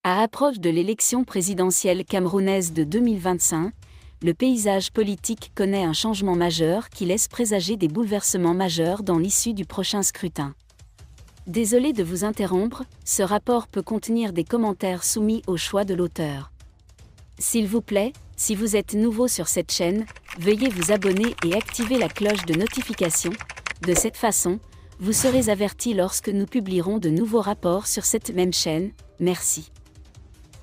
À approche de l'élection présidentielle camerounaise de 2025, le paysage politique connaît un changement majeur qui laisse présager des bouleversements majeurs dans l'issue du prochain scrutin. Désolé de vous interrompre, ce rapport peut contenir des commentaires soumis au choix de l'auteur. S'il vous plaît, si vous êtes nouveau sur cette chaîne, veuillez vous abonner et activer la cloche de notification. De cette façon, vous serez averti lorsque nous publierons de nouveaux rapports sur cette même chaîne. Merci.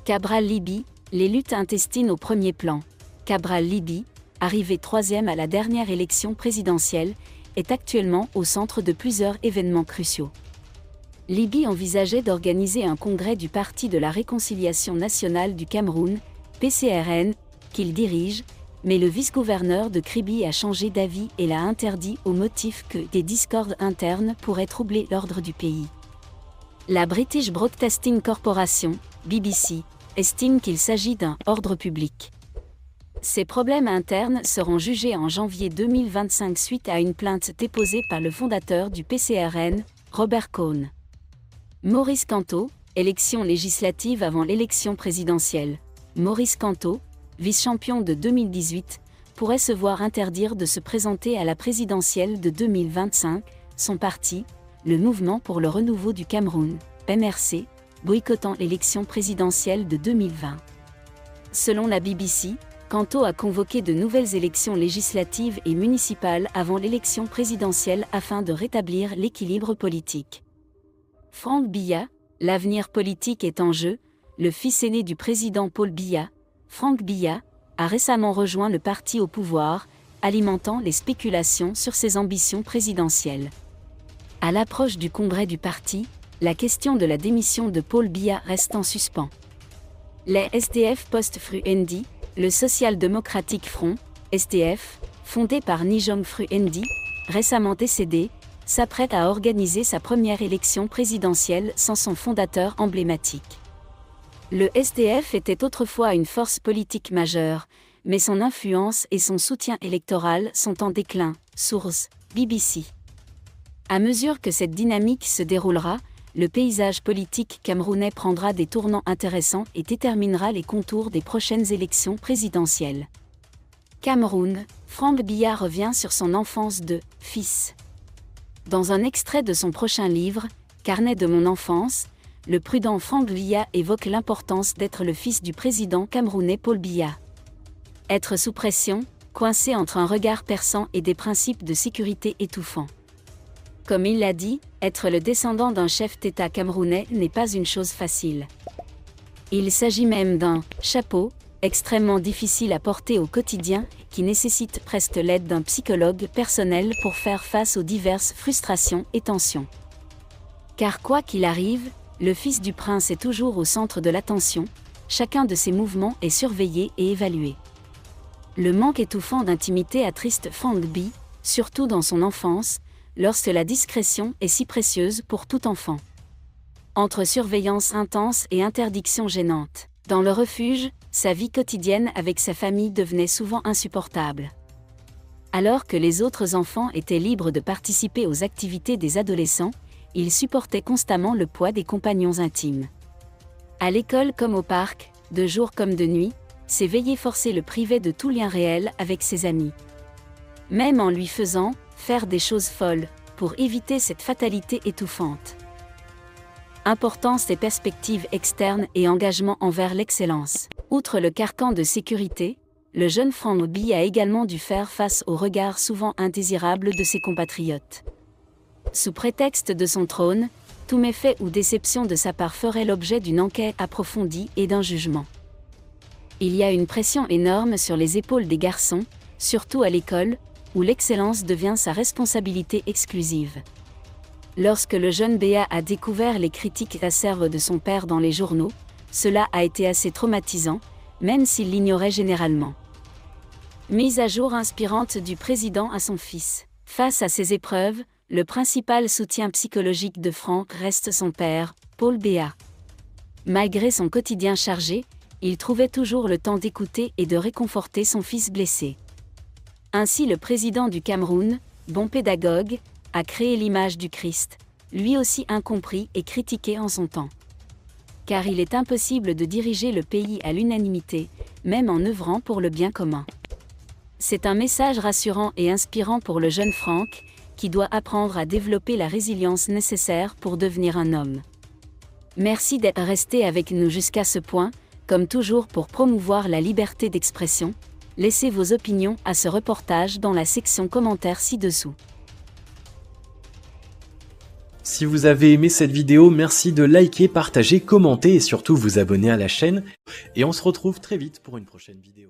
Cabral Libby, les luttes intestines au premier plan. Cabral Libby, arrivé 3e à la dernière élection présidentielle, est actuellement au centre de plusieurs événements cruciaux. Libby envisageait d'organiser un congrès du Parti de la Réconciliation Nationale du Cameroun, PCRN, qu'il dirige, mais le vice-gouverneur de Kribi a changé d'avis et l'a interdit au motif que des discordes internes pourraient troubler l'ordre du pays. La British Broadcasting Corporation, BBC, estime qu'il s'agit d'un « ordre public ». Ces problèmes internes seront jugés en janvier 2025 suite à une plainte déposée par le fondateur du PCRN, Robert Cohn. Maurice Kamto, élection législative avant l'élection présidentielle. Maurice Kamto, vice-champion de 2018, pourrait se voir interdire de se présenter à la présidentielle de 2025, son parti, le Mouvement pour le renouveau du Cameroun, MRC, boycottant l'élection présidentielle de 2020. Selon la BBC, Kamto a convoqué de nouvelles élections législatives et municipales avant l'élection présidentielle afin de rétablir l'équilibre politique. Franck Biya, l'avenir politique est en jeu, le fils aîné du président Paul Biya, Franck Biya, a récemment rejoint le parti au pouvoir, alimentant les spéculations sur ses ambitions présidentielles. À l'approche du congrès du parti, la question de la démission de Paul Biya reste en suspens. Les SDF Post-Fru-Ndi, le Social Democratic Front, SDF, fondé par Nijong Fru-Ndi, récemment décédé, s'apprête à organiser sa première élection présidentielle sans son fondateur emblématique. Le SDF était autrefois une force politique majeure, mais son influence et son soutien électoral sont en déclin, source BBC. À mesure que cette dynamique se déroulera, le paysage politique camerounais prendra des tournants intéressants et déterminera les contours des prochaines élections présidentielles. Cameroun, Franck Biya revient sur son enfance de « fils ». Dans un extrait de son prochain livre, Carnet de mon enfance, le prudent Franck Biya évoque l'importance d'être le fils du président camerounais Paul Biya. Être sous pression, coincé entre un regard perçant et des principes de sécurité étouffants. Comme il l'a dit, être le descendant d'un chef d'État camerounais n'est pas une chose facile. Il s'agit même d'un « chapeau » extrêmement difficile à porter au quotidien, qui nécessite presque l'aide d'un psychologue personnel pour faire face aux diverses frustrations et tensions. Car quoi qu'il arrive, le fils du prince est toujours au centre de l'attention, chacun de ses mouvements est surveillé et évalué. Le manque étouffant d'intimité attriste Franck Biya, surtout dans son enfance, lorsque la discrétion est si précieuse pour tout enfant. Entre surveillance intense et interdiction gênante, dans le refuge, sa vie quotidienne avec sa famille devenait souvent insupportable. Alors que les autres enfants étaient libres de participer aux activités des adolescents, il supportait constamment le poids des compagnons intimes. À l'école comme au parc, de jour comme de nuit, ses veillées forcées le privaient de tout lien réel avec ses amis. Même en lui faisant faire des choses folles, pour éviter cette fatalité étouffante. Importance et perspectives externes et engagement envers l'excellence. Outre le carcan de sécurité, le jeune Franck Biya a également dû faire face aux regards souvent indésirables de ses compatriotes. Sous prétexte de son trône, tout méfait ou déception de sa part ferait l'objet d'une enquête approfondie et d'un jugement. Il y a une pression énorme sur les épaules des garçons, surtout à l'école, où l'excellence devient sa responsabilité exclusive. Lorsque le jeune Biya a découvert les critiques acerbes de son père dans les journaux, cela a été assez traumatisant, même s'il l'ignorait généralement. Mise à jour inspirante du président à son fils. Face à ces épreuves, le principal soutien psychologique de Franck reste son père, Paul Biya. Malgré son quotidien chargé, il trouvait toujours le temps d'écouter et de réconforter son fils blessé. Ainsi le président du Cameroun, bon pédagogue, a créé l'image du Christ, lui aussi incompris et critiqué en son temps. car il est impossible de diriger le pays à l'unanimité, même en œuvrant pour le bien commun. C'est un message rassurant et inspirant pour le jeune Franck, qui doit apprendre à développer la résilience nécessaire pour devenir un homme. Merci d'être resté avec nous jusqu'à ce point, comme toujours pour promouvoir la liberté d'expression. Laissez vos opinions à ce reportage dans la section commentaires ci-dessous. Si vous avez aimé cette vidéo, merci de liker, partager, commenter et surtout vous abonner à la chaîne. Et on se retrouve très vite pour une prochaine vidéo.